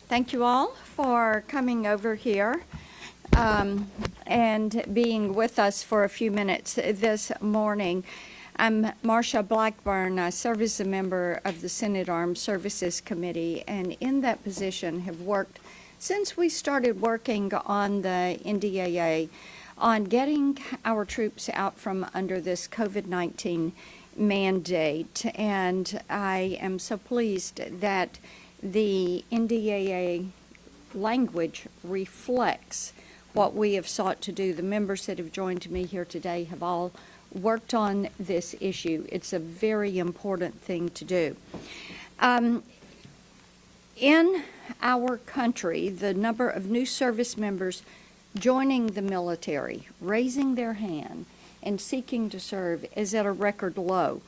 Thank you all for coming over here and being with us for a few minutes this morning. I'm Marsha Blackburn. I serve as a member of the Senate Armed Services Committee, and in that position have worked since we started working on the NDAA on getting our troops out from under this COVID-19 mandate. And I am so pleased that the NDAA language reflects what we have sought to do. The members that have joined me here today have all worked on this issue. It's a very important thing to do. In our country, the number of new service members joining the military, raising their hand, and seeking to serve is at a record low.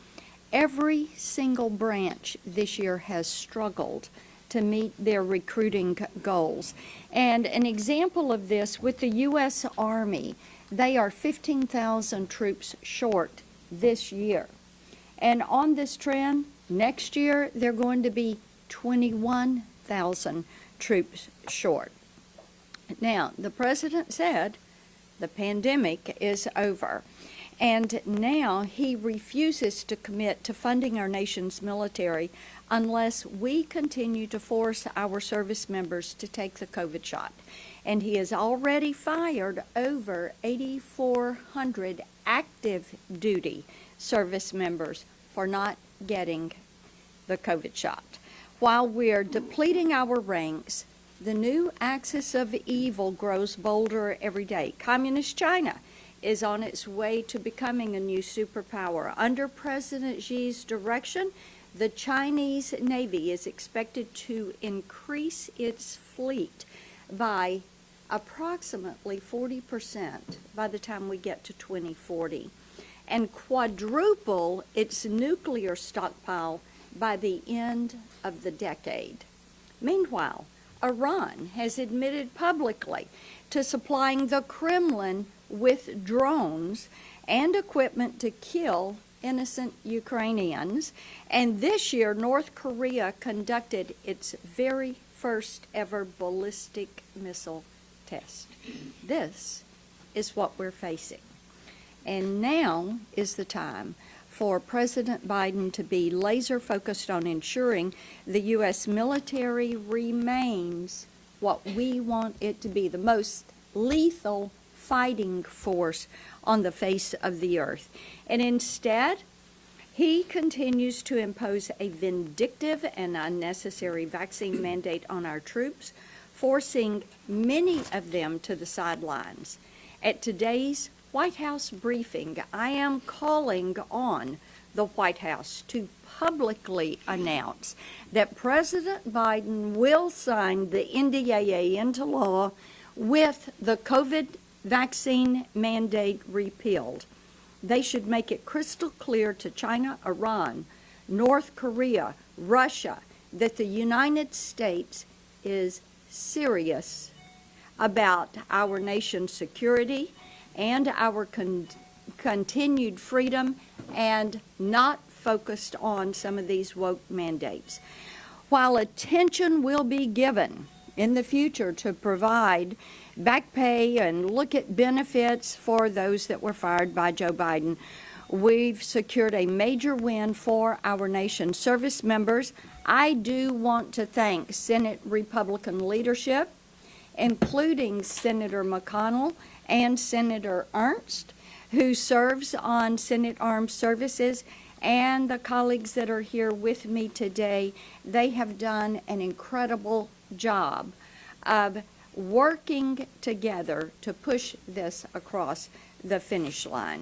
Every single branch this year has struggled to meet their recruiting goals. And an example of this with the U.S. Army, they are 15,000 troops short this year. And on this trend, next year, they're going to be 21,000 troops short. Now, the president said the pandemic is over. And now he refuses to commit to funding our nation's military unless we continue to force our service members to take the COVID shot. And he has already fired over 8,400 active duty service members for not getting the COVID shot. While we're depleting our ranks, the new axis of evil grows bolder every day. Communist China is on its way to becoming a new superpower. Under President Xi's direction, the Chinese Navy is expected to increase its fleet by approximately 40% by the time we get to 2040, and quadruple its nuclear stockpile by the end of the decade. Meanwhile, Iran has admitted publicly to supplying the Kremlin with drones and equipment to kill innocent Ukrainians. And this year, North Korea conducted its very first ever ballistic missile test. This is what we're facing. And now is the time for President Biden to be laser focused on ensuring the U.S. military remains what we want it to be, the most lethal fighting force on the face of the earth. And instead, he continues to impose a vindictive and unnecessary vaccine mandate on our troops, forcing many of them to the sidelines. At today's White House briefing, I am calling on the White House to publicly announce that President Biden will sign the NDAA into law with the COVID vaccine mandate repealed. They should make it crystal clear to China, Iran, North Korea, Russia, that the United States is serious about our nation's security and our continued freedom, and not focused on some of these woke mandates. While attention will be given in the future to provide back pay and look at benefits for those that were fired by Joe Biden, we've secured a major win for our nation's service members. I do want to thank Senate Republican leadership, including Senator McConnell and Senator Ernst, who serves on Senate Armed Services, and the colleagues that are here with me today. They have done an incredible job of working together to push this across the finish line.